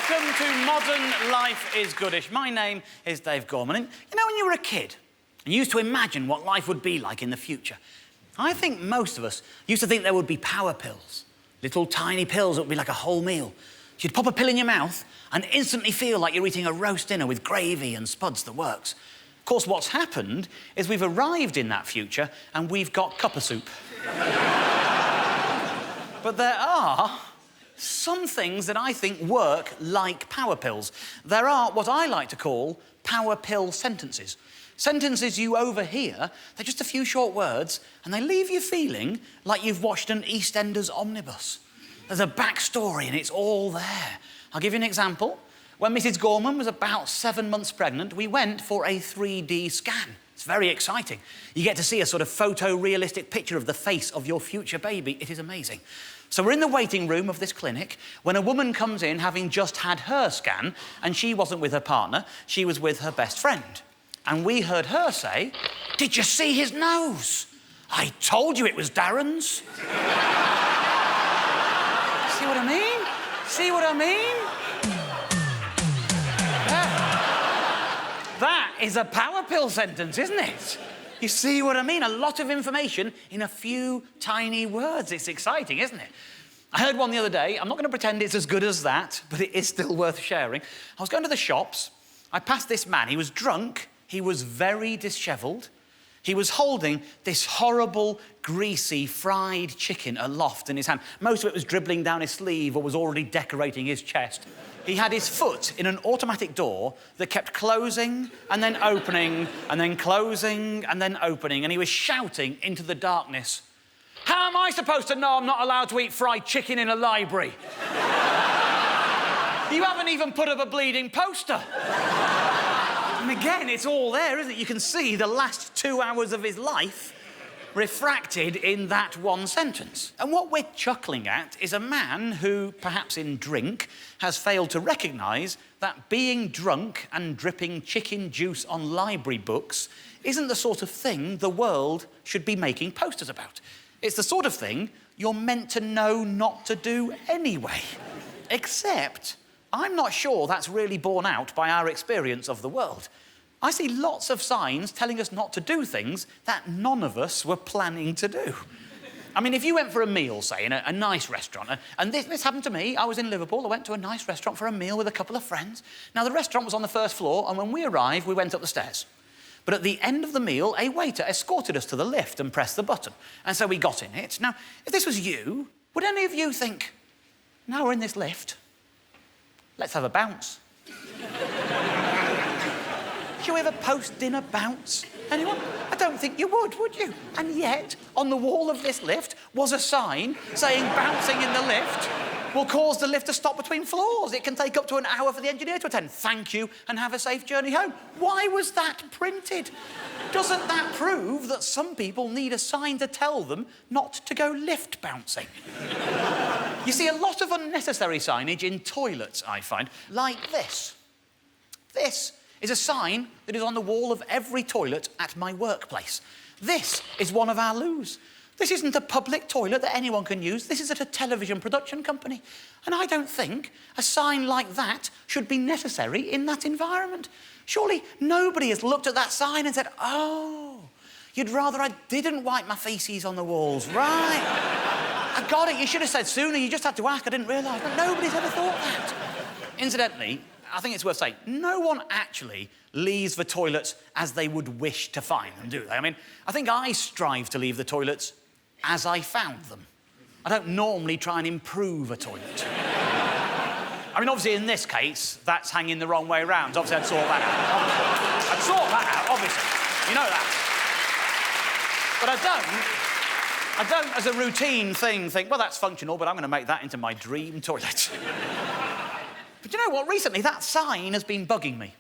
Welcome to Modern Life is Goodish. My name is Dave Gorman. And you know, when you were a kid and you used to imagine what life would be like in the future, I think most of us used to think there would be power pills. Little tiny pills that would be like a whole meal. You'd pop a pill in your mouth and instantly feel like you're eating a roast dinner with gravy and spuds the works. Of course, what's happened is we've arrived in that future and we've got cuppa soup. But there are some things that I think work like power pills. There are what I like to call power pill sentences. Sentences you overhear, they're just a few short words, and they leave you feeling like you've watched an EastEnders omnibus. There's a backstory, and it's all there. I'll give you an example. When Mrs. Gorman was about 7 months pregnant, we went for a 3D scan. It's very exciting. You get to see a sort of photorealistic picture of the face of your future baby. It is amazing. So we're in the waiting room of this clinic when a woman comes in having just had her scan, and she wasn't with her partner, she was with her best friend. And we heard her say, "Did you see his nose? I told you it was Darren's." See what I mean? See what I mean? That is a power pill sentence, isn't it? You see what I mean? A lot of information in a few tiny words. It's exciting, isn't it? I heard one the other day. I'm not going to pretend it's as good as that, but it is still worth sharing. I was going to the shops. I passed this man. He was drunk. He was very dishevelled. He was holding this horrible, greasy, fried chicken aloft in his hand. Most of it was dribbling down his sleeve or was already decorating his chest. He had his foot in an automatic door that kept closing and then opening and then closing and then opening, and he was shouting into the darkness, "How am I supposed to know I'm not allowed to eat fried chicken in a library? You haven't even put up a bleeding poster." And again, it's all there, isn't it? You can see the last 2 hours of his life refracted in that one sentence. And what we're chuckling at is a man who, perhaps in drink, has failed to recognise that being drunk and dripping chicken juice on library books isn't the sort of thing the world should be making posters about. It's the sort of thing you're meant to know not to do anyway. Except I'm not sure that's really borne out by our experience of the world. I see lots of signs telling us not to do things that none of us were planning to do. I mean, if you went for a meal, say, in a nice restaurant, and this happened to me. I was in Liverpool. I went to a nice restaurant for a meal with a couple of friends. Now, the restaurant was on the first floor, and when we arrived, we went up the stairs. But at the end of the meal, a waiter escorted us to the lift and pressed the button. And so we got in it. Now, if this was you, would any of you think, now we're in this lift, let's have a bounce? Should we have a post-dinner bounce? Anyone? I don't think you would you? And yet, on the wall of this lift was a sign saying bouncing in the lift will cause the lift to stop between floors. It can take up to an hour for the engineer to attend. Thank you, and have a safe journey home. Why was that printed? Doesn't that prove that some people need a sign to tell them not to go lift bouncing? You see a lot of unnecessary signage in toilets, I find, like this. This is a sign that is on the wall of every toilet at my workplace. This is one of our loos. This isn't a public toilet that anyone can use. This is at a television production company. And I don't think a sign like that should be necessary in that environment. Surely nobody has looked at that sign and said, "Oh, you'd rather I didn't wipe my faeces on the walls, right? I got it, you should have said sooner, you just had to ask, I didn't realise." But nobody's ever thought that. Incidentally, I think it's worth saying, no one actually leaves the toilets as they would wish to find them, do they? I mean, I think I strive to leave the toilets as I found them. I don't normally try and improve a toilet. I mean, obviously, in this case, that's hanging the wrong way around. Obviously, I'd sort that out. I'd sort that out, obviously. You know that. But I don't, as a routine thing, think, well, that's functional, but I'm going to make that into my dream toilet. But you know what? Recently, that sign has been bugging me.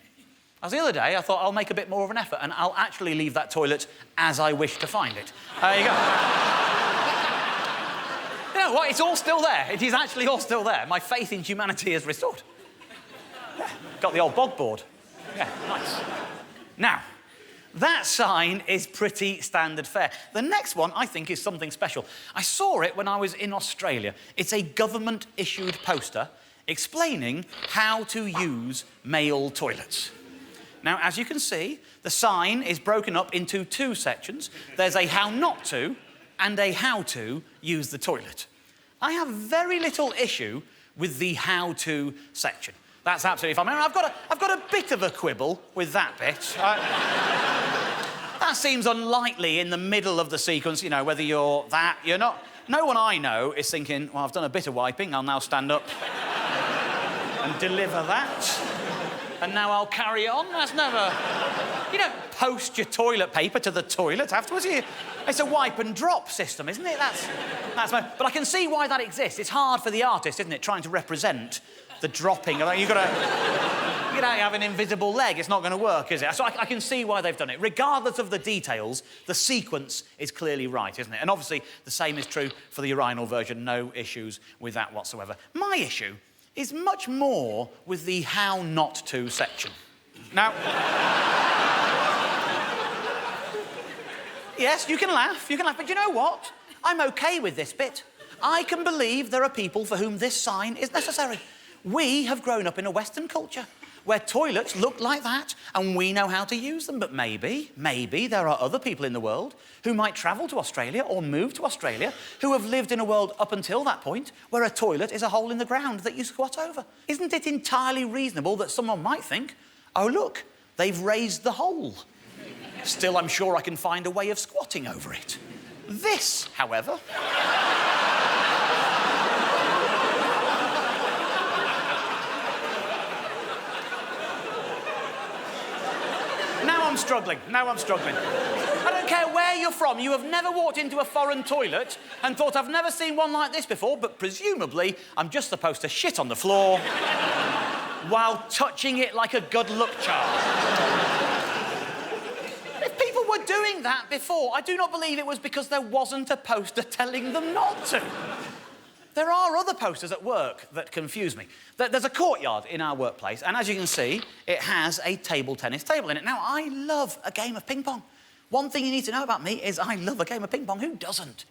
As the other day, I thought I'll make a bit more of an effort and I'll actually leave that toilet as I wish to find it. There you go. You know what? It's all still there. It is actually all still there. My faith in humanity is restored. Yeah, got the old bog board. Yeah, nice. Now, that sign is pretty standard fare. The next one, I think, is something special. I saw it when I was in Australia. It's a government-issued poster. explaining how to use male toilets. Now, as you can see, the sign is broken up into two sections. There's a how not to and a how to use the toilet. I have very little issue with the how to section. That's absolutely fine. I've got a bit of a quibble with that bit. That seems unlikely in the middle of the sequence, you know, whether you're that, you're not. No one I know is thinking, well, I've done a bit of wiping, I'll now stand up and deliver that. And now I'll carry on. That's never... You don't post your toilet paper to the toilet afterwards. It's a wipe and drop system, isn't it? But I can see why that exists. It's hard for the artist, isn't it, trying to represent the dropping. You've got to... You don't have an invisible leg. It's not going to work, is it? So I can see why they've done it. Regardless of the details, the sequence is clearly right, isn't it? And obviously, the same is true for the urinal version. No issues with that whatsoever. My issue is much more with the how not to section. Now... Yes, you can laugh, but you know what? I'm OK with this bit. I can believe there are people for whom this sign is necessary. We have grown up in a Western culture where toilets look like that and we know how to use them, but maybe there are other people in the world who might travel to Australia or move to Australia who have lived in a world up until that point where a toilet is a hole in the ground that you squat over. Isn't it entirely reasonable that someone might think, oh, look, they've raised the hole? Still, I'm sure I can find a way of squatting over it. This, however... Now I'm struggling. I don't care where you're from. You have never walked into a foreign toilet and thought, I've never seen one like this before, but presumably I'm just supposed to shit on the floor while touching it like a good luck charm. Were doing that before, I do not believe it was because there wasn't a poster telling them not to. There are other posters at work that confuse me. There's a courtyard in our workplace, and as you can see, it has a table tennis table in it. Now, I love a game of ping pong. One thing you need to know about me is I love a game of ping pong. Who doesn't?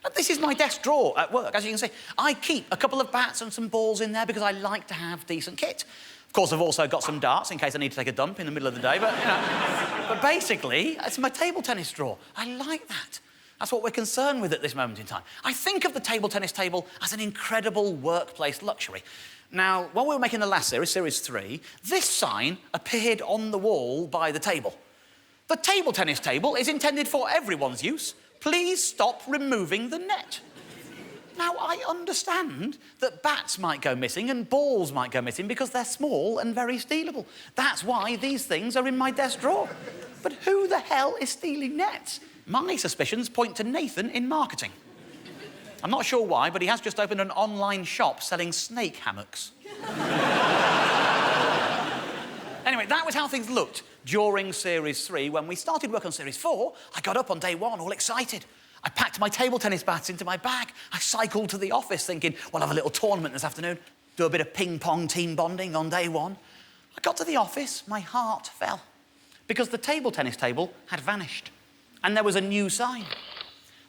And this is my desk drawer at work. As you can see, I keep a couple of bats and some balls in there because I like to have decent kit. Of course, I've also got some darts in case I need to take a dump in the middle of the day, but, you know. But basically, it's my table tennis drawer. I like that. That's what we're concerned with at this moment in time. I think of the table tennis table as an incredible workplace luxury. Now, while we were making the last series, Series 3, this sign appeared on the wall by the table. The table tennis table is intended for everyone's use. Please stop removing the net. Now, I understand that bats might go missing and balls might go missing because they're small and very stealable. That's why these things are in my desk drawer. But who the hell is stealing nets? My suspicions point to Nathan in marketing. I'm not sure why, but he has just opened an online shop selling snake hammocks. Anyway, that was how things looked during Series 3. When we started work on Series 4, I got up on day one all excited. I packed my table tennis bats into my bag. I cycled to the office thinking, well, I'll have a little tournament this afternoon, do a bit of ping-pong team bonding on day one. I got to the office, my heart fell, because the table tennis table had vanished, and there was a new sign.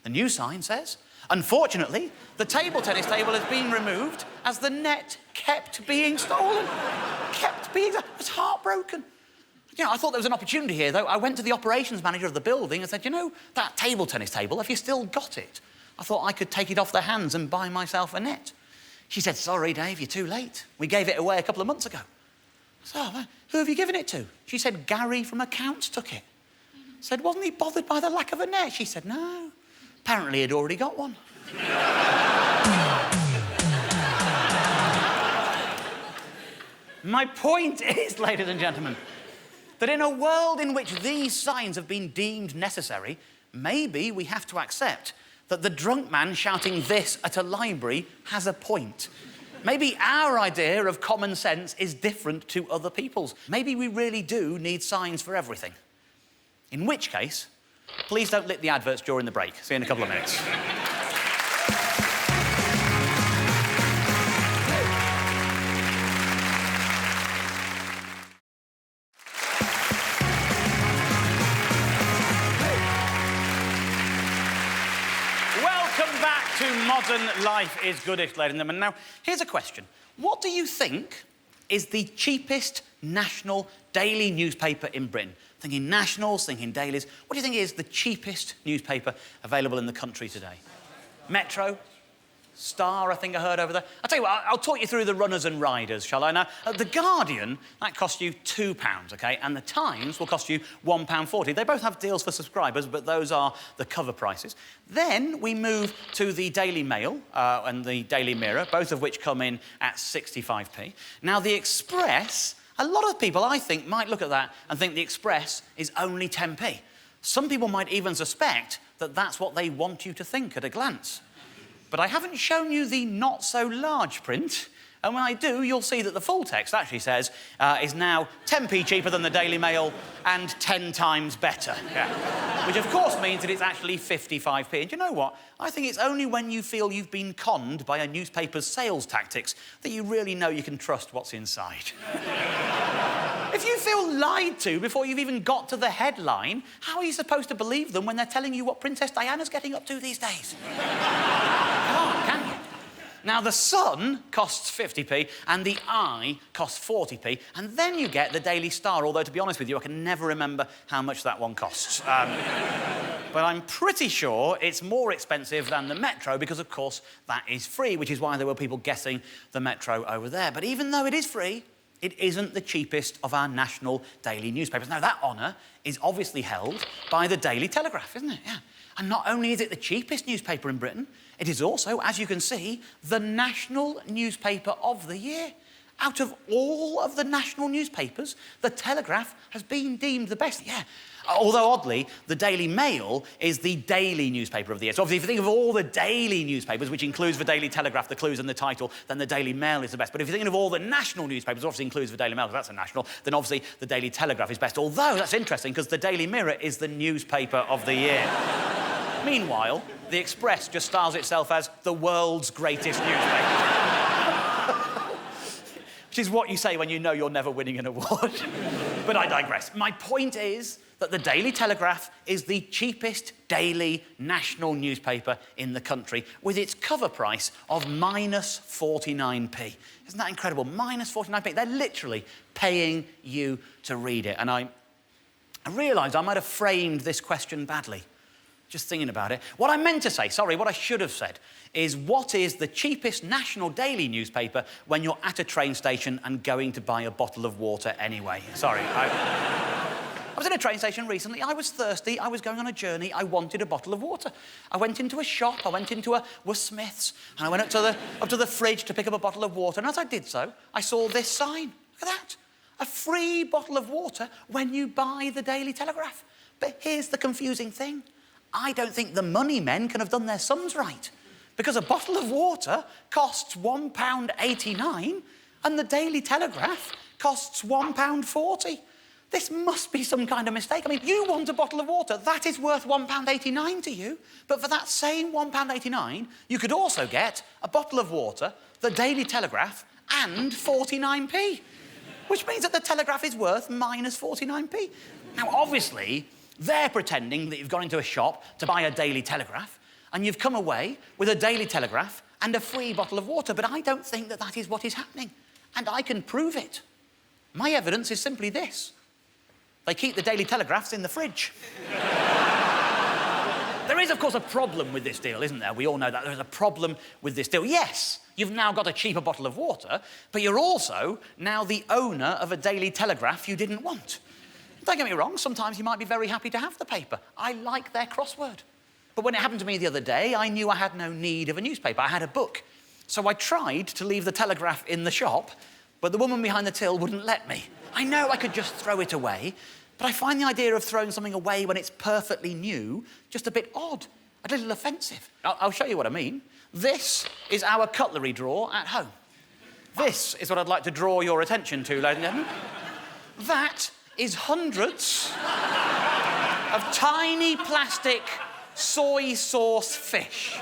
The new sign says, unfortunately, the table tennis table has been removed as the net kept being stolen. I was heartbroken. You know, I thought there was an opportunity here, though. I went to the operations manager of the building and said, you know, that table tennis table, have you still got it? I thought I could take it off their hands and buy myself a net. She said, sorry, Dave, you're too late. We gave it away a couple of months ago. So, who have you given it to? She said, Gary from accounts took it. I said, wasn't he bothered by the lack of a net? She said, no. Apparently he'd already got one. My point is, ladies and gentlemen, that in a world in which these signs have been deemed necessary, maybe we have to accept that the drunk man shouting this at a library has a point. Maybe our idea of common sense is different to other people's. Maybe we really do need signs for everything. In which case, please don't lick the adverts during the break. See you in a couple of minutes. Modern life is goodish, ladies and gentlemen. Now, here's a question. What do you think is the cheapest national daily newspaper in Britain? Thinking nationals, thinking dailies. What do you think is the cheapest newspaper available in the country today? Metro? Star, I think I heard over there. I'll tell you what, I'll talk you through the runners and riders, shall I? Now, The Guardian, that costs you £2, OK? And The Times will cost you £1.40. They both have deals for subscribers, but those are the cover prices. Then we move to the Daily Mail and the Daily Mirror, both of which come in at 65p. Now, the Express, a lot of people, I think, might look at that and think the Express is only 10p. Some people might even suspect that that's what they want you to think at a glance. But I haven't shown you the not-so-large print, and when I do, you'll see that the full text actually says is now 10p cheaper than the Daily Mail and 10 times better. Yeah. Which, of course, means that it's actually 55p. And you know what? I think it's only when you feel you've been conned by a newspaper's sales tactics that you really know you can trust what's inside. If you feel lied to before you've even got to the headline, how are you supposed to believe them when they're telling you what Princess Diana's getting up to these days? Can you? Now, The Sun costs 50p and The Eye costs 40p, and then you get the Daily Star, although, to be honest with you, I can never remember how much that one costs. But I'm pretty sure it's more expensive than the Metro because, of course, that is free, which is why there were people guessing the Metro over there. But even though it is free, it isn't the cheapest of our national daily newspapers. Now, that honour is obviously held by the Daily Telegraph, isn't it? Yeah. And not only is it the cheapest newspaper in Britain, it is also, as you can see, the national newspaper of the year. Out of all of the national newspapers, the Telegraph has been deemed the best. Yeah. Although, oddly, the Daily Mail is the daily newspaper of the year. So, obviously, if you think of all the daily newspapers, which includes the Daily Telegraph, the clues and the title, then the Daily Mail is the best. But if you're thinking of all the national newspapers, obviously includes the Daily Mail, because that's a national, then obviously the Daily Telegraph is best. Although, that's interesting, because the Daily Mirror is the newspaper of the year. Meanwhile, the Express just styles itself as the world's greatest newspaper. Which is what you say when you know you're never winning an award. But I digress. My point is that the Daily Telegraph is the cheapest daily national newspaper in the country, with its cover price of minus 49p. Isn't that incredible? Minus 49p. They're literally paying you to read it. And I realised I might have framed this question badly, just thinking about it. What I meant to say, what I should have said, is what is the cheapest national daily newspaper when you're at a train station and going to buy a bottle of water anyway? I was in a train station recently, I was thirsty, I was going on a journey, I wanted a bottle of water. I went into a shop, I went into a Smith's, and I went up to the fridge to pick up a bottle of water, and as I did so, I saw this sign. Look at that. A free bottle of water when you buy the Daily Telegraph. But here's the confusing thing. I don't think the money men can have done their sums right, because a bottle of water costs £1.89 and the Daily Telegraph costs £1.40. This must be some kind of mistake. I mean, you want a bottle of water, that is worth £1.89 to you, but for that same £1.89, you could also get a bottle of water, the Daily Telegraph, and 49p, which means that the Telegraph is worth minus 49p. Now, obviously, they're pretending that you've gone into a shop to buy a Daily Telegraph, and you've come away with a Daily Telegraph and a free bottle of water, but I don't think that that is what is happening, and I can prove it. My evidence is simply this. They keep the Daily Telegraphs in the fridge. There is, of course, a problem with this deal, isn't there? We all know that. There's a problem with this deal. Yes, you've now got a cheaper bottle of water, but you're also now the owner of a Daily Telegraph you didn't want. Don't get me wrong, sometimes you might be very happy to have the paper. I like their crossword. But when it happened to me the other day, I knew I had no need of a newspaper. I had a book. So I tried to leave the Telegraph in the shop, but the woman behind the till wouldn't let me. I know I could just throw it away, but I find the idea of throwing something away when it's perfectly new just a bit odd, a little offensive. I'll show you what I mean. This is our cutlery drawer at home. This is what I'd like to draw your attention to, ladies and gentlemen. That is hundreds of tiny plastic soy sauce fish.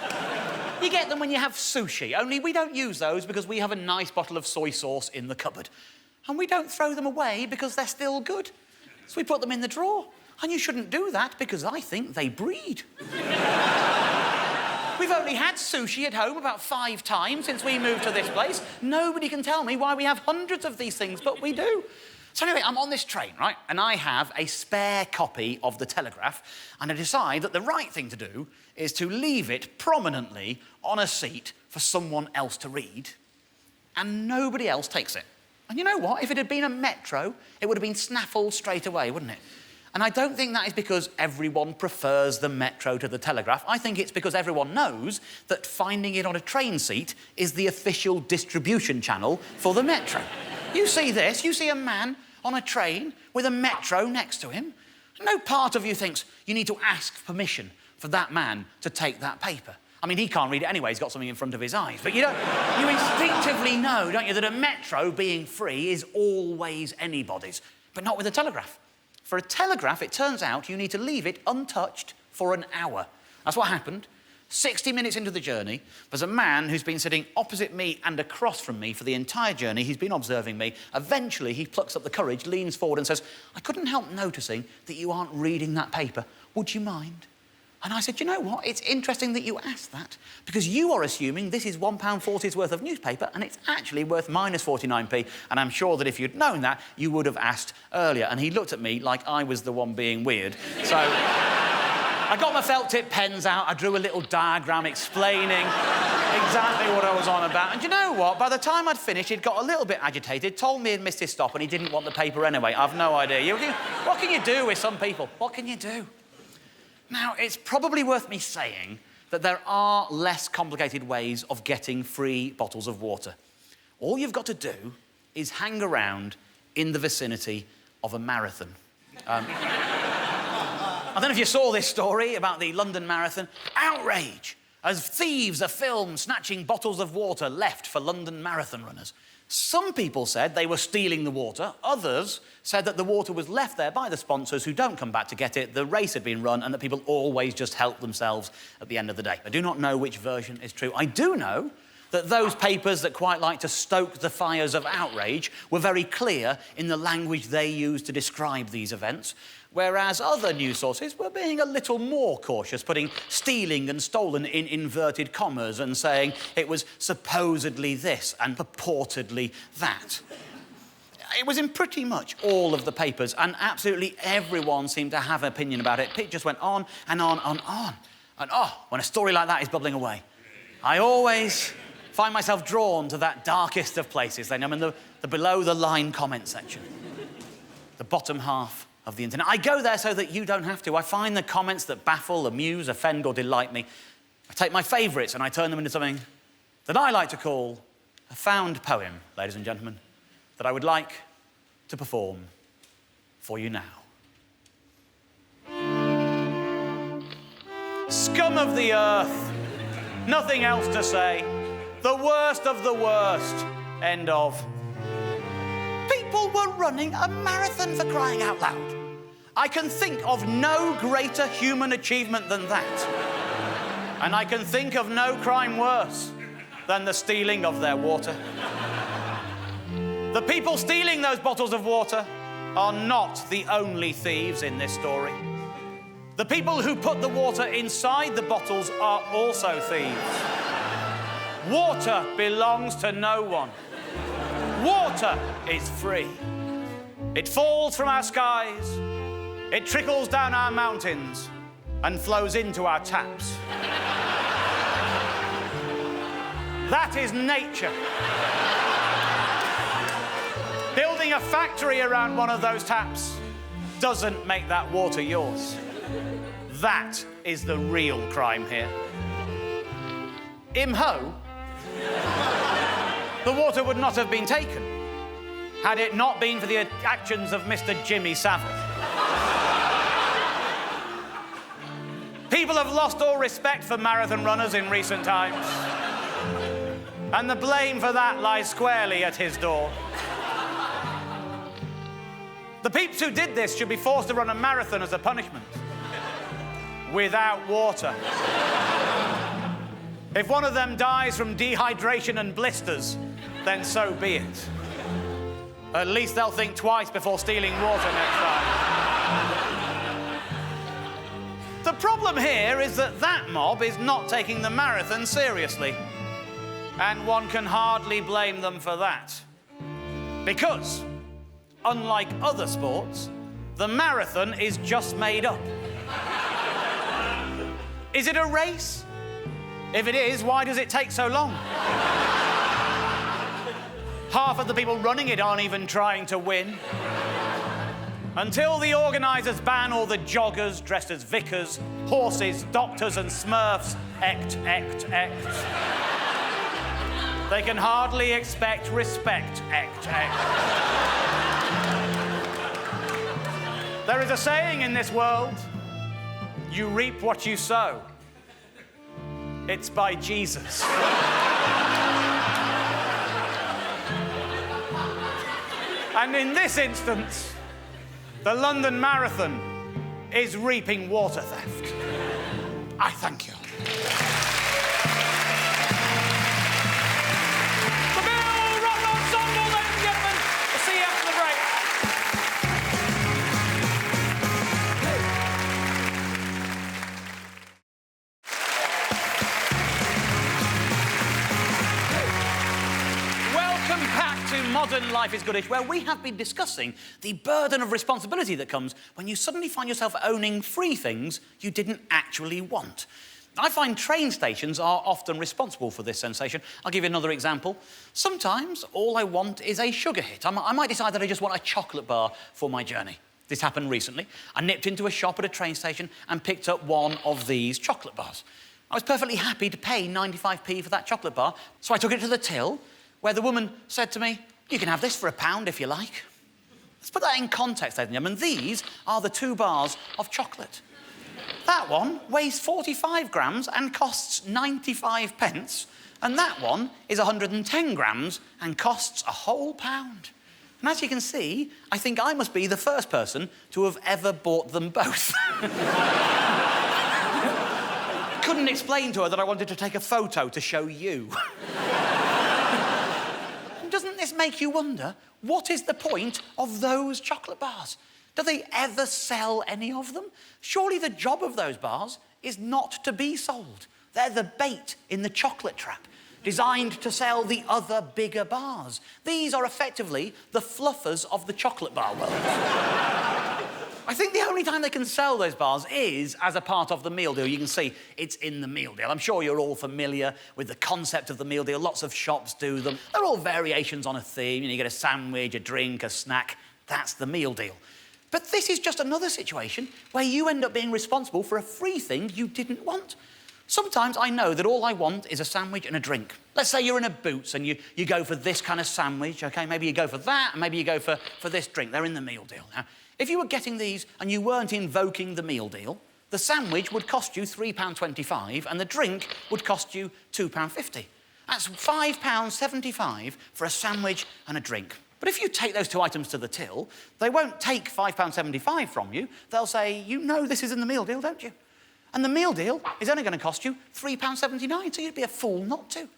You get them when you have sushi, only we don't use those because we have a nice bottle of soy sauce in the cupboard. And we don't throw them away because they're still good. So we put them in the drawer. And you shouldn't do that because I think they breed. We've only had sushi at home about 5 times since we moved to this place. Nobody can tell me why we have hundreds of these things, but we do. So anyway, I'm on this train, right? And I have a spare copy of the Telegraph, and I decide that the right thing to do is to leave it prominently on a seat for someone else to read, and nobody else takes it. And you know what? If it had been a metro, it would have been snaffled straight away, wouldn't it? And I don't think that is because everyone prefers the metro to the Telegraph. I think it's because everyone knows that finding it on a train seat is the official distribution channel for the metro. You see this, you see a man on a train with a metro next to him. No part of you thinks you need to ask permission for that man to take that paper. I mean, he can't read it anyway, he's got something in front of his eyes. But you instinctively know, don't you, that a metro being free is always anybody's. But not with a Telegraph. For a Telegraph, it turns out you need to leave it untouched for an hour. That's what happened. 60 minutes into the journey, there's a man who's been sitting opposite me and across from me for the entire journey. He's been observing me. Eventually, he plucks up the courage, leans forward and says, "I couldn't help noticing that you aren't reading that paper. Would you mind?" And I said, "You know what? It's interesting that you asked that, because you are assuming this is £1.40's worth of newspaper and it's actually worth minus 49p, and I'm sure that if you'd known that, you would have asked earlier." And he looked at me like I was the one being weird. So I got my felt tip pens out, I drew a little diagram explaining exactly what I was on about. And you know what? By the time I'd finished, he'd got a little bit agitated, told me he'd missed his stop and he didn't want the paper anyway. I've no idea. What can you do with some people? What can you do? Now, it's probably worth me saying that there are less complicated ways of getting free bottles of water. All you've got to do is hang around in the vicinity of a marathon. I don't know if you saw this story about the London Marathon. Outrage as thieves are filmed snatching bottles of water left for London Marathon runners. Some people said they were stealing the water. Others said that the water was left there by the sponsors who don't come back to get it, the race had been run, and that people always just help themselves at the end of the day. I do not know which version is true. I do know that those papers that quite like to stoke the fires of outrage were very clear in the language they used to describe these events, whereas other news sources were being a little more cautious, putting stealing and stolen in inverted commas and saying it was supposedly this and purportedly that. It was in pretty much all of the papers, and absolutely everyone seemed to have an opinion about it. It just went on and on and on. And when a story like that is bubbling away, I always find myself drawn to that darkest of places. I'm in the below-the-line comment section, the bottom half of the internet. I go there so that you don't have to. I find the comments that baffle, amuse, offend, or delight me. I take my favourites and I turn them into something that I like to call a found poem, ladies and gentlemen, that I would like to perform for you now. Scum of the earth, nothing else to say. The worst of the worst. End of. People were running a marathon, for crying out loud. I can think of no greater human achievement than that. And I can think of no crime worse than the stealing of their water. The people stealing those bottles of water are not the only thieves in this story. The people who put the water inside the bottles are also thieves. Water belongs to no one. Water is free. It falls from our skies, it trickles down our mountains and flows into our taps. That is nature. Building a factory around one of those taps doesn't make that water yours. That is the real crime here. Imho, the water would not have been taken had it not been for the actions of Mr. Jimmy Savile. People have lost all respect for marathon runners in recent times, and the blame for that lies squarely at his door. The peeps who did this should be forced to run a marathon as a punishment, without water. If one of them dies from dehydration and blisters, then so be it. At least they'll think twice before stealing water next time. The problem here is that that mob is not taking the marathon seriously. And one can hardly blame them for that. Because, unlike other sports, the marathon is just made up. Is it a race? If it is, why does it take so long? Half of the people running it aren't even trying to win. Until the organisers ban all the joggers dressed as vicars, horses, doctors and smurfs, they can hardly expect respect, There is a saying in this world, you reap what you sow. It's by Jesus. And in this instance, the London Marathon is reaping water theft. I thank you. The Bill Rock Ensemble, ladies and gentlemen. We'll see you after the break. Welcome back to Modern Life is Goodish, where we have been discussing the burden of responsibility that comes when you suddenly find yourself owning free things you didn't actually want. I find train stations are often responsible for this sensation. I'll give you another example. Sometimes all I want is a sugar hit. I might decide that I just want a chocolate bar for my journey. This happened recently. I nipped into a shop at a train station and picked up one of these chocolate bars. I was perfectly happy to pay 95p for that chocolate bar, so I took it to the till, where the woman said to me, "You can have this for £1 if you like." Let's put that in context, ladies and gentlemen. These are the 2 bars of chocolate. That one weighs 45 grams and costs 95 pence, and that one is 110 grams and costs a whole £1. And as you can see, I think I must be the first person to have ever bought them both. Couldn't explain to her that I wanted to take a photo to show you. Doesn't this make you wonder, what is the point of those chocolate bars? Do they ever sell any of them? Surely the job of those bars is not to be sold. They're the bait in the chocolate trap, designed to sell the other bigger bars. These are effectively the fluffers of the chocolate bar world. I think the only time they can sell those bars is as a part of the meal deal. You can see it's in the meal deal. I'm sure you're all familiar with the concept of the meal deal. Lots of shops do them. They're all variations on a theme. You get a sandwich, a drink, a snack. That's the meal deal. But this is just another situation where you end up being responsible for a free thing you didn't want. Sometimes I know that all I want is a sandwich and a drink. Let's say you're in a Boots and you go for this kind of sandwich, OK? Maybe you go for that, and maybe you go for this drink. They're in the meal deal. Now, if you were getting these and you weren't invoking the meal deal, the sandwich would cost you £3.25 and the drink would cost you £2.50. That's £5.75 for a sandwich and a drink. But if you take those 2 items to the till, they won't take £5.75 from you. They'll say, "You know this is in the meal deal, don't you?" And the meal deal is only going to cost you £3.79, so you'd be a fool not to.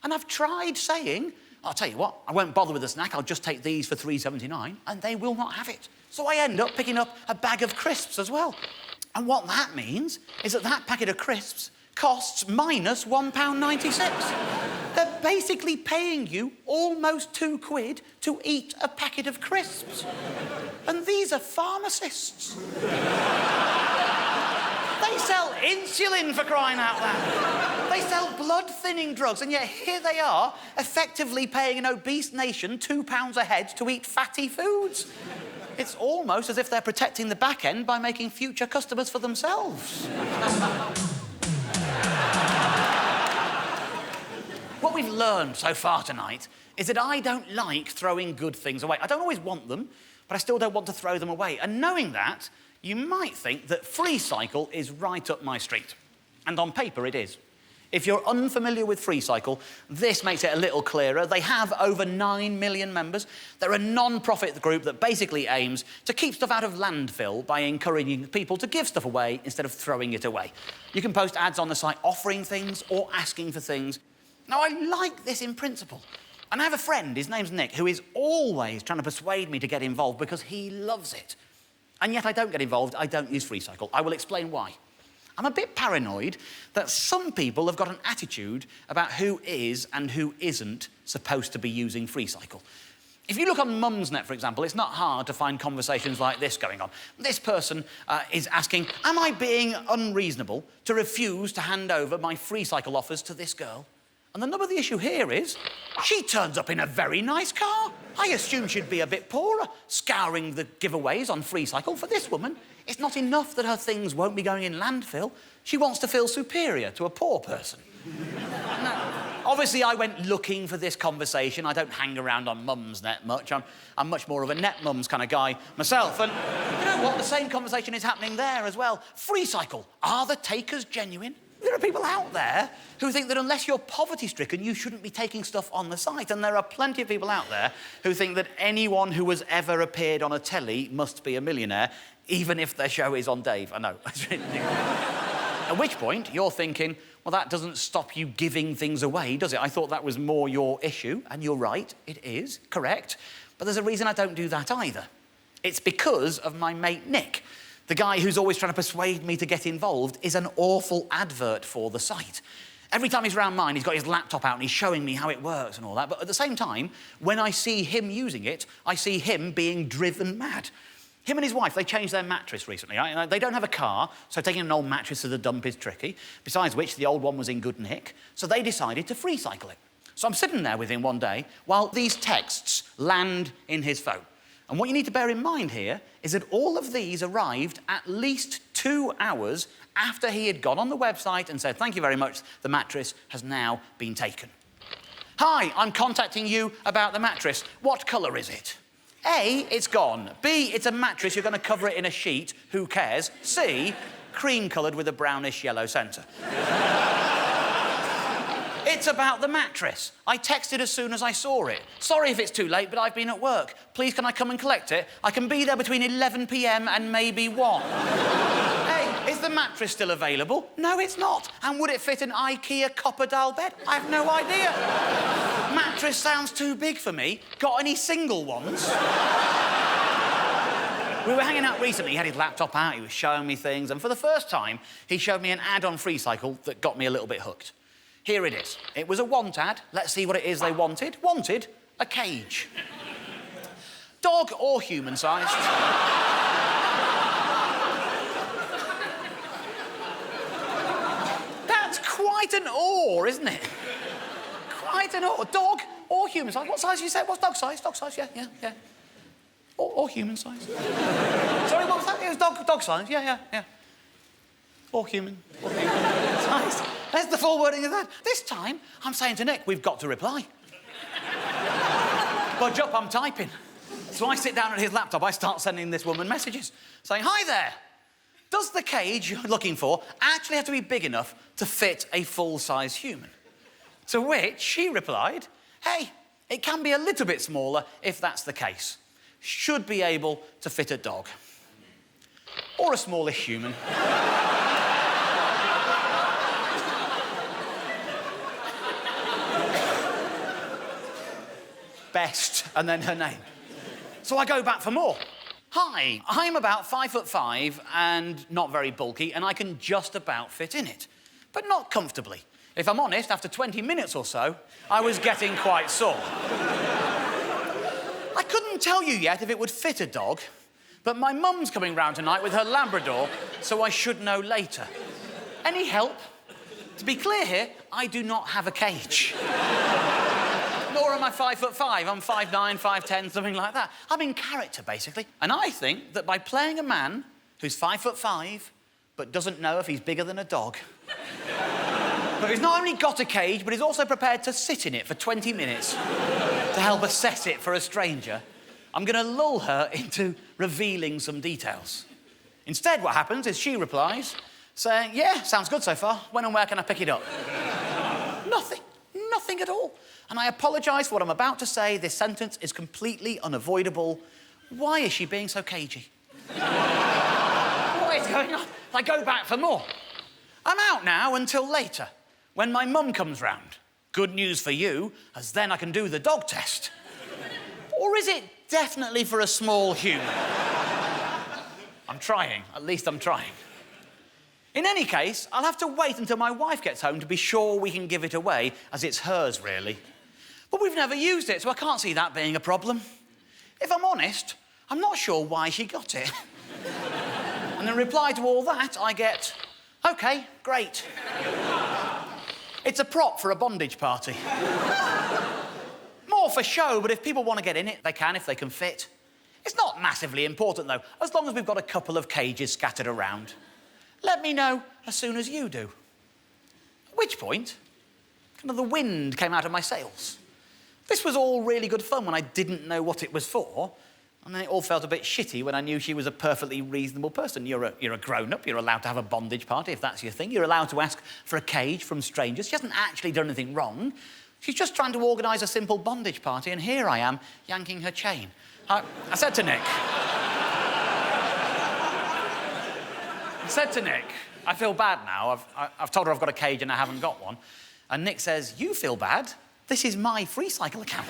And I've tried saying, "I'll tell you what, I won't bother with the snack, I'll just take these for £3.79, and they will not have it. So I end up picking up a bag of crisps as well. And what that means is that that packet of crisps costs minus £1.96. They're basically paying you almost £2 to eat a packet of crisps. And these are pharmacists. They sell insulin, for crying out loud. They sell blood-thinning drugs, and yet here they are, effectively paying an obese nation £2 a head to eat fatty foods. It's almost as if they're protecting the back end by making future customers for themselves. What we've learned so far tonight is that I don't like throwing good things away. I don't always want them, but I still don't want to throw them away. And knowing that, you might think that Freecycle is right up my street. And on paper, it is. If you're unfamiliar with Freecycle, this makes it a little clearer. They have over 9 million members. They're a non-profit group that basically aims to keep stuff out of landfill by encouraging people to give stuff away instead of throwing it away. You can post ads on the site offering things or asking for things. Now, I like this in principle. And I have a friend, his name's Nick, who is always trying to persuade me to get involved because he loves it. And yet I don't get involved, I don't use Freecycle. I will explain why. I'm a bit paranoid that some people have got an attitude about who is and who isn't supposed to be using Freecycle. If you look on Mumsnet, for example, it's not hard to find conversations like this going on. This person is asking, am I being unreasonable to refuse to hand over my Freecycle offers to this girl? And the nub of the issue here is, she turns up in a very nice car. I assume she'd be a bit poorer, scouring the giveaways on Freecycle. For this woman, it's not enough that her things won't be going in landfill. She wants to feel superior to a poor person. Now, obviously, I went looking for this conversation. I don't hang around on Mumsnet much. I'm much more of a net mums kind of guy myself. And you know what? The same conversation is happening there as well. Freecycle, are the takers genuine? There are people out there who think that unless you're poverty-stricken, you shouldn't be taking stuff on the site. And there are plenty of people out there who think that anyone who has ever appeared on a telly must be a millionaire, even if their show is on Dave. I know. At which point, you're thinking, well, that doesn't stop you giving things away, does it? I thought that was more your issue, and you're right, it is, correct. But there's a reason I don't do that either. It's because of my mate Nick. The guy who's always trying to persuade me to get involved is an awful advert for the site. Every time he's around mine, he's got his laptop out and he's showing me how it works and all that. But at the same time, when I see him using it, I see him being driven mad. Him and his wife, they changed their mattress recently. They don't have a car, so taking an old mattress to the dump is tricky. Besides which, the old one was in good nick. So they decided to Freecycle it. So I'm sitting there with him one day while these texts land in his phone. And what you need to bear in mind here is that all of these arrived at least 2 hours after he had gone on the website and said, thank you very much, the mattress has now been taken. Hi, I'm contacting you about the mattress. What colour is it? A, it's gone. B, it's a mattress, you're going to cover it in a sheet, who cares? C, cream-coloured with a brownish yellow centre. It's about the mattress. I texted as soon as I saw it. Sorry if it's too late, but I've been at work. Please, can I come and collect it? I can be there between 11 p.m. and maybe 1. Hey, is the mattress still available? No, it's not. And would it fit an IKEA copper dial bed? I have no idea. Mattress sounds too big for me. Got any single ones? We were hanging out recently, he had his laptop out, he was showing me things, and for the first time, he showed me an ad on Freecycle that got me a little bit hooked. Here it is. It was a want ad. Let's see what it is they wanted. Wanted a cage. Dog or human-sized. That's quite an or, isn't it? Quite an or. Dog or human-sized. What size you said? What's dog size? Dog size, yeah. Or human-sized. Sorry, what was that? It was dog size. Yeah. Or human. Size. There's the full wording of that. This time, I'm saying to Nick, we've got to reply. Budge up, I'm typing. So I sit down at his laptop, I start sending this woman messages, saying, hi there. Does the cage you're looking for actually have to be big enough to fit a full-size human? To which she replied, hey, it can be a little bit smaller if that's the case. Should be able to fit a dog. Or a smallish human. Best, and then her name. So I go back for more. Hi, I'm about 5'5" and not very bulky, and I can just about fit in it, but not comfortably. If I'm honest, after 20 minutes or so, I was getting quite sore. I couldn't tell you yet if it would fit a dog, but my mum's coming round tonight with her Labrador, so I should know later. Any help? To be clear here, I do not have a cage. Nor am I 5'5". I'm 5'9", 5'10", something like that. I'm in character, basically. And I think that by playing a man who's 5'5", but doesn't know if he's bigger than a dog, but he's not only got a cage, but he's also prepared to sit in it for 20 minutes to help assess it for a stranger, I'm going to lull her into revealing some details. Instead, what happens is she replies, saying, yeah, sounds good so far. When and where can I pick it up? Nothing at all. And I apologise for what I'm about to say. This sentence is completely unavoidable. Why is she being so cagey? What is going on? I go back for more. I'm out now until later, when my mum comes round. Good news for you, as then I can do the dog test. Or is it definitely for a small human? I'm trying. At least I'm trying. In any case, I'll have to wait until my wife gets home to be sure we can give it away, as it's hers, really. But we've never used it, so I can't see that being a problem. If I'm honest, I'm not sure why she got it. And in reply to all that, I get, OK, great. It's a prop for a bondage party. More for show, but if people want to get in it, they can if they can fit. It's not massively important, though, as long as we've got a couple of cages scattered around. Let me know as soon as you do. At which point, kind of the wind came out of my sails. This was all really good fun when I didn't know what it was for, and then it all felt a bit shitty when I knew she was a perfectly reasonable person. You're a grown-up, you're allowed to have a bondage party if that's your thing. You're allowed to ask for a cage from strangers. She hasn't actually done anything wrong. She's just trying to organise a simple bondage party, and here I am, yanking her chain. I said to Nick... I feel bad now. I've told her I've got a cage and I haven't got one. And Nick says, you feel bad? This is my Freecycle account.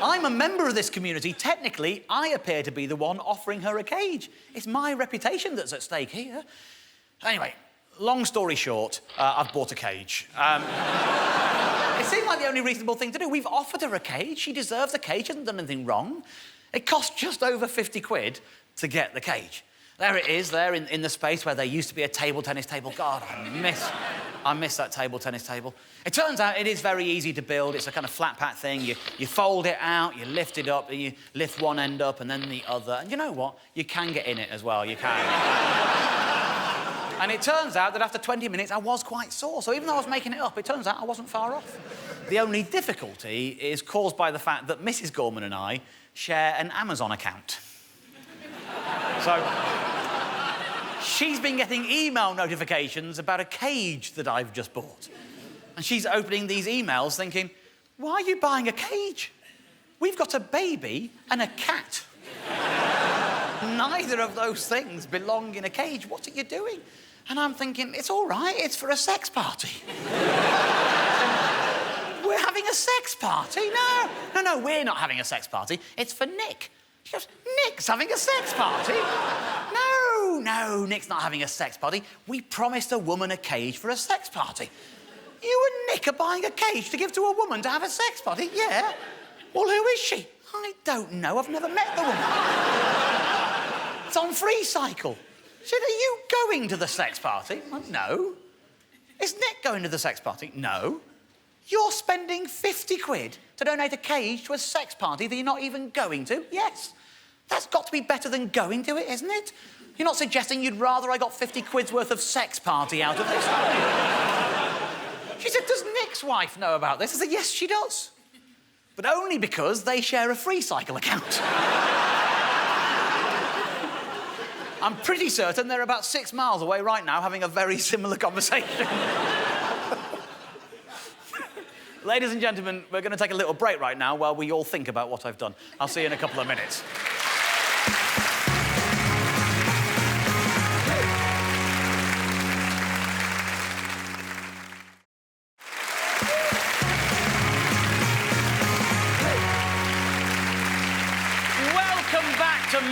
I'm a member of this community. Technically, I appear to be the one offering her a cage. It's my reputation that's at stake here. Anyway, long story short, I've bought a cage. It seemed like the only reasonable thing to do. We've offered her a cage. She deserves a cage. She hasn't done anything wrong. It cost just over 50 quid to get the cage. There it is, there in the space where there used to be a table tennis table. God, I miss that table tennis table. It turns out it is very easy to build. It's a kind of flat pack thing. You fold it out, you lift it up, and you lift one end up and then the other. And you know what? You can get in it as well, you can. And it turns out that after 20 minutes, I was quite sore. So even though I was making it up, it turns out I wasn't far off. The only difficulty is caused by the fact that Mrs. Gorman and I share an Amazon account. So... she's been getting email notifications about a cage that I've just bought. And she's opening these emails thinking, why are you buying a cage? We've got a baby and a cat. Neither of those things belong in a cage. What are you doing? And I'm thinking, it's all right, it's for a sex party. We're having a sex party? No, we're not having a sex party. It's for Nick. She goes, Nick's having a sex party? No, Nick's not having a sex party. We promised a woman a cage for a sex party. You and Nick are buying a cage to give to a woman to have a sex party? Yeah. Well, who is she? I don't know. I've never met the woman. It's on Freecycle. She said, are you going to the sex party? Well, no. Is Nick going to the sex party? No. You're spending 50 quid to donate a cage to a sex party that you're not even going to? Yes. That's got to be better than going to it, isn't it? You're not suggesting you'd rather I got 50 quid's worth of sex party out of this? She said, does Nick's wife know about this? I said, yes, she does. But only because they share a Freecycle account. I'm pretty certain they're about 6 miles away right now having a very similar conversation. Ladies and gentlemen, we're going to take a little break right now while we all think about what I've done. I'll see you in a couple of minutes.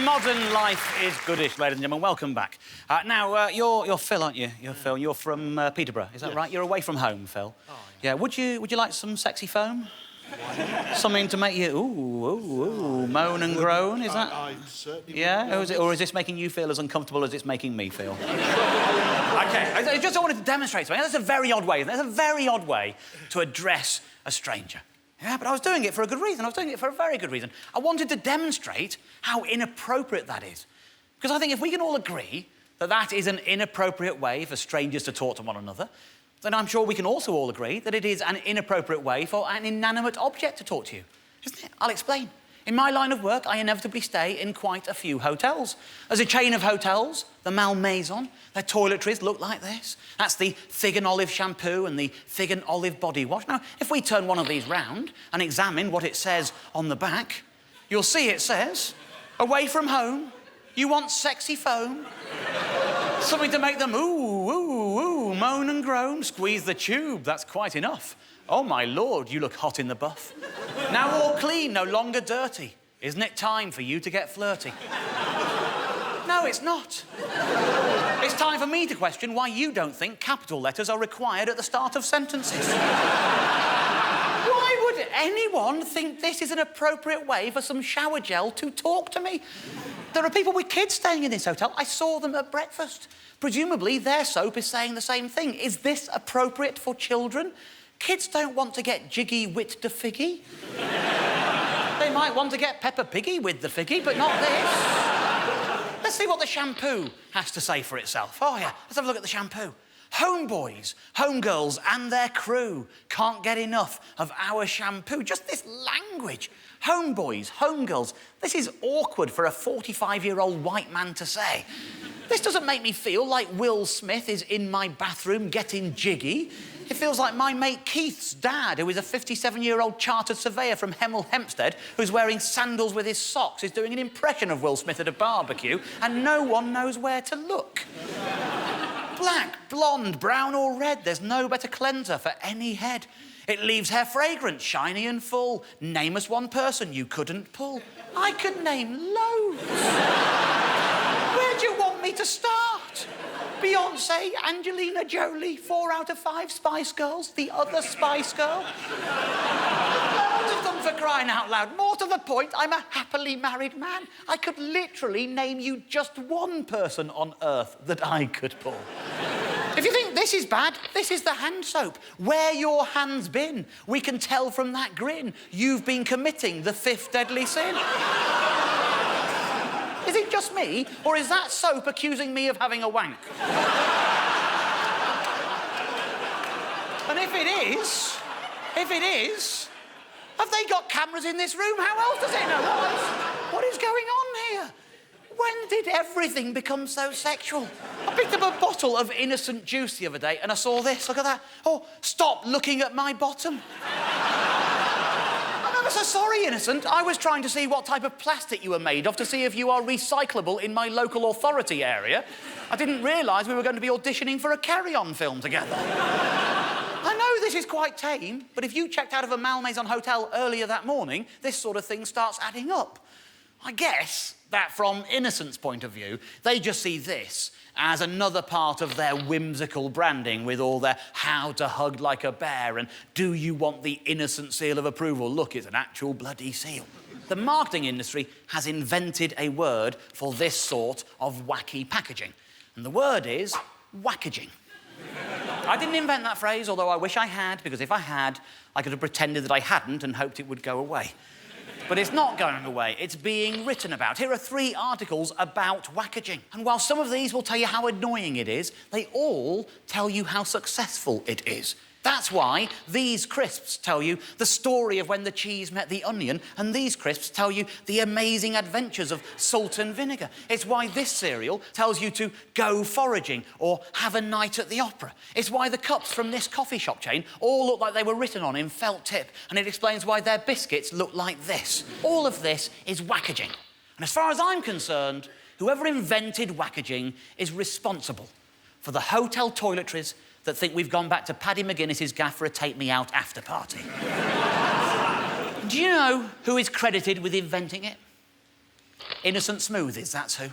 Modern Life is Goodish, ladies and gentlemen. Welcome back. Now, you're Phil, aren't you? You're Phil. You're from Peterborough, is that right? You're away from home, Phil. Oh, yeah. Would you like some sexy foam? Something to make you moan and groan? Is that? I certainly. Yeah. Or is this making you feel as uncomfortable as it's making me feel? Okay. I just wanted to demonstrate something. That's a very odd way. That's a very odd way to address a stranger. Yeah, but I was doing it for a good reason. I was doing it for a very good reason. I wanted to demonstrate how inappropriate that is. Because I think if we can all agree that that is an inappropriate way for strangers to talk to one another, then I'm sure we can also all agree that it is an inappropriate way for an inanimate object to talk to you. Isn't it? I'll explain. In my line of work, I inevitably stay in quite a few hotels. There's a chain of hotels, the Malmaison. Their toiletries look like this. That's the Fig and Olive shampoo and the Fig and Olive body wash. Now, if we turn one of these round and examine what it says on the back, you'll see it says, away from home, you want sexy foam. Something to make them moan and groan. Squeeze the tube, that's quite enough. Oh, my Lord, you look hot in the buff. Now all clean, no longer dirty. Isn't it time for you to get flirty? No, it's not. It's time for me to question why you don't think capital letters are required at the start of sentences. Why would anyone think this is an appropriate way for some shower gel to talk to me? There are people with kids staying in this hotel. I saw them at breakfast. Presumably, their soap is saying the same thing. Is this appropriate for children? Kids don't want to get jiggy with the figgy. They might want to get Peppa Piggy with the figgy, but not this. Let's see what the shampoo has to say for itself. Oh, yeah, let's have a look at the shampoo. Homeboys, homegirls and their crew can't get enough of our shampoo. Just this language. Homeboys, homegirls. This is awkward for a 45-year-old white man to say. This doesn't make me feel like Will Smith is in my bathroom getting jiggy. It feels like my mate Keith's dad, who is a 57-year-old chartered surveyor from Hemel Hempstead, who's wearing sandals with his socks, is doing an impression of Will Smith at a barbecue, and no one knows where to look. Black, blonde, brown or red, there's no better cleanser for any head. It leaves hair fragrant, shiny and full. Name us one person you couldn't pull. I could name loads. Where do you want me to start? Beyonce, Angelina Jolie, 4 out of 5 Spice Girls, the other Spice Girl. Loads of them, for crying out loud. More to the point, I'm a happily married man. I could literally name you just one person on Earth that I could pull. If you think this is bad, this is the hand soap. Where your hand's been, we can tell from that grin. You've been committing the 5th deadly sin. Is it just me, or is that soap accusing me of having a wank? And if it is, have they got cameras in this room? How else does it know? What is going on here? When did everything become so sexual? I picked up a bottle of innocent juice the other day and I saw this. Look at that. Oh, stop looking at my bottom. I'm ever so sorry, Innocent. I was trying to see what type of plastic you were made of to see if you are recyclable in my local authority area. I didn't realise we were going to be auditioning for a Carry-On film together. I know this is quite tame, but if you checked out of a Malmaison hotel earlier that morning, this sort of thing starts adding up. I guess that from Innocent's point of view, they just see this as another part of their whimsical branding with all their how to hug like a bear and do you want the Innocent seal of approval? Look, it's an actual bloody seal. The marketing industry has invented a word for this sort of wacky packaging, and the word is wackaging. I didn't invent that phrase, although I wish I had, because if I had, I could have pretended that I hadn't and hoped it would go away. But it's not going away, it's being written about. Here are 3 articles about wackaging. And while some of these will tell you how annoying it is, they all tell you how successful it is. That's why these crisps tell you the story of when the cheese met the onion, and these crisps tell you the amazing adventures of salt and vinegar. It's why this cereal tells you to go foraging or have a night at the opera. It's why the cups from this coffee shop chain all look like they were written on in felt tip, and it explains why their biscuits look like this. All of this is wackaging. And as far as I'm concerned, whoever invented wackaging is responsible for the hotel toiletries that think we've gone back to Paddy McGuinness's gaff for a Take Me Out after party. Do you know who is credited with inventing it? Innocent Smoothies, that's who.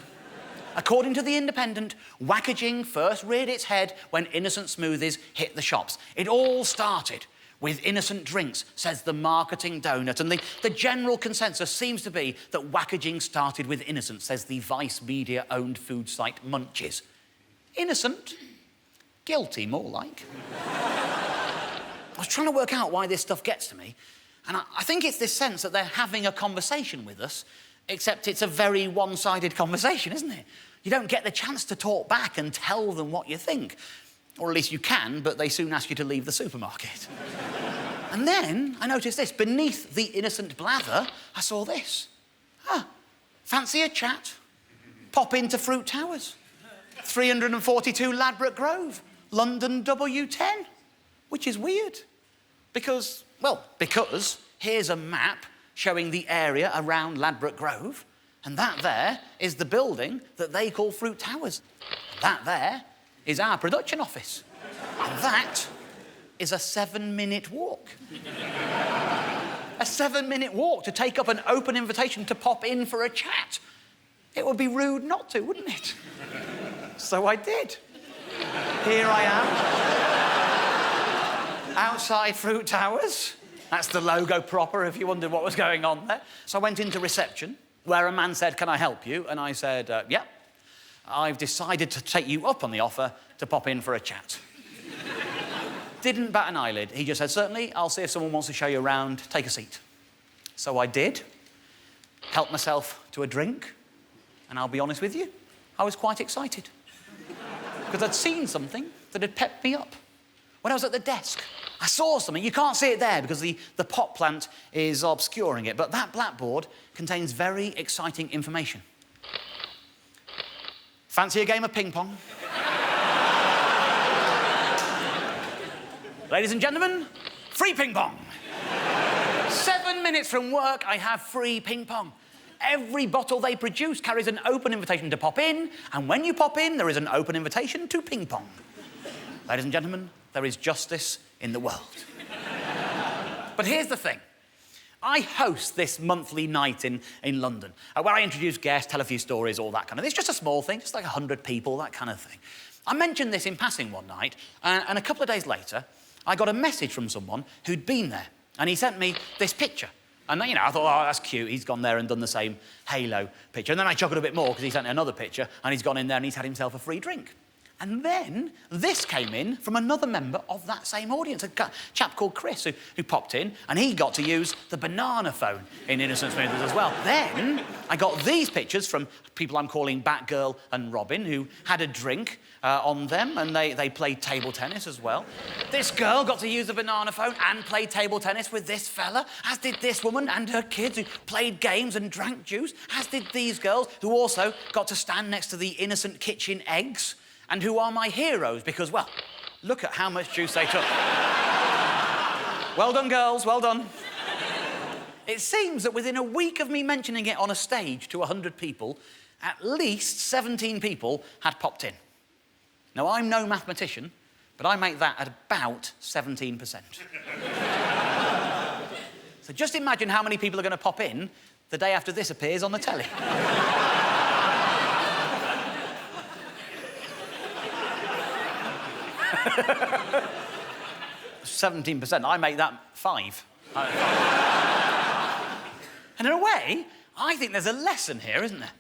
According to The Independent, wackaging first reared its head when Innocent Smoothies hit the shops. It all started with innocent drinks, says the marketing donut, and the general consensus seems to be that wackaging started with innocent, says the Vice Media-owned food site Munchies. Innocent? Guilty, more like. I was trying to work out why this stuff gets to me, and I think it's this sense that they're having a conversation with us, except it's a very one-sided conversation, isn't it? You don't get the chance to talk back and tell them what you think. Or at least you can, but they soon ask you to leave the supermarket. And then I noticed this. Beneath the innocent blather, I saw this. Fancy a chat? Pop into Fruit Towers. 342 Ladbroke Grove. London W10, which is weird because here's a map showing the area around Ladbroke Grove, and that there is the building that they call Fruit Towers. That there is our production office, and that is a 7-minute walk. A 7-minute walk to take up an open invitation to pop in for a chat. It would be rude not to, wouldn't it? So I did. Here I am. Outside Fruit Towers. That's the logo proper, if you wondered what was going on there. So I went into reception, where a man said, "Can I help you?" And I said, "Yeah. I've decided to take you up on the offer to pop in for a chat." Didn't bat an eyelid. He just said, "Certainly, I'll see if someone wants to show you around. Take a seat." So I did. Helped myself to a drink. And I'll be honest with you, I was quite excited. Because I'd seen something that had pepped me up. When I was at the desk, I saw something. You can't see it there because the pot plant is obscuring it. But that blackboard contains very exciting information. Fancy a game of ping pong? Ladies and gentlemen, free ping pong. 7 minutes from work, I have free ping pong. Every bottle they produce carries an open invitation to pop in, and when you pop in, there is an open invitation to ping pong. Ladies and gentlemen, there is justice in the world. But here's the thing. I host this monthly night in London, where I introduce guests, tell a few stories, all that kind of thing. It's just a small thing, just like 100 people, that kind of thing. I mentioned this in passing one night, and a couple of days later, I got a message from someone who'd been there, and he sent me this picture. And, you know, I thought, oh, that's cute. He's gone there and done the same Halo picture. And then I chuckled a bit more because he sent another picture and he's gone in there and he's had himself a free drink. And then this came in from another member of that same audience, a chap called Chris, who popped in, and he got to use the banana phone in Innocent Smoothers as well. Then I got these pictures from people I'm calling Batgirl and Robin, who had a drink on them, and they played table tennis as well. This girl got to use the banana phone and play table tennis with this fella, as did this woman and her kids, who played games and drank juice, as did these girls, who also got to stand next to the Innocent Kitchen eggs, and who are my heroes because, well, look at how much juice they took. Well done, girls, well done. It seems that within a week of me mentioning it on a stage to 100 people, at least 17 people had popped in. Now, I'm no mathematician, but I make that at about 17%. So just imagine how many people are going to pop in the day after this appears on the telly. 17%, I make that 5. And in a way, I think there's a lesson here, isn't there?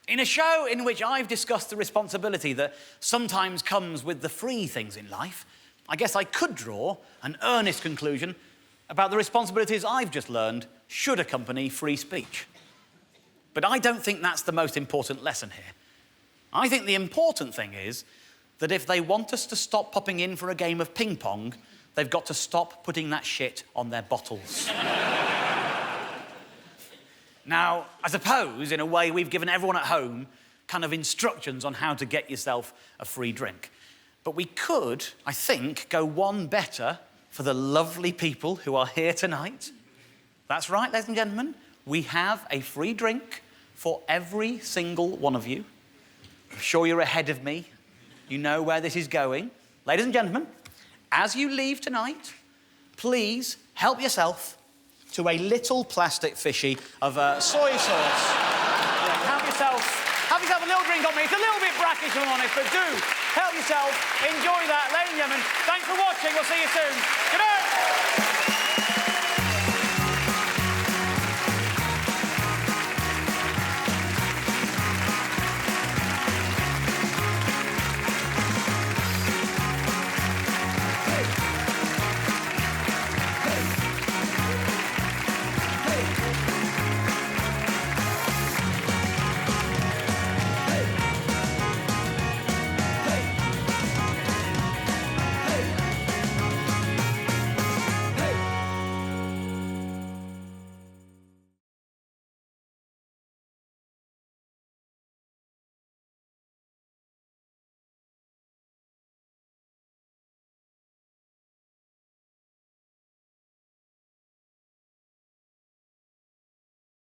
In a show in which I've discussed the responsibility that sometimes comes with the free things in life, I guess I could draw an earnest conclusion about the responsibilities I've just learned should accompany free speech. But I don't think that's the most important lesson here. I think the important thing is that if they want us to stop popping in for a game of ping pong, they've got to stop putting that shit on their bottles. Now, I suppose, in a way, we've given everyone at home kind of instructions on how to get yourself a free drink. But we could, I think, go one better for the lovely people who are here tonight. That's right, ladies and gentlemen. We have a free drink for every single one of you. I'm sure you're ahead of me. You know where this is going. Ladies and gentlemen, as you leave tonight, please help yourself to a little plastic fishy of soy sauce. Have yourself a little drink on me. It's a little bit brackish, if I'm honest, but do help yourself. Enjoy that. Ladies and gentlemen, thanks for watching. We'll see you soon. Good night.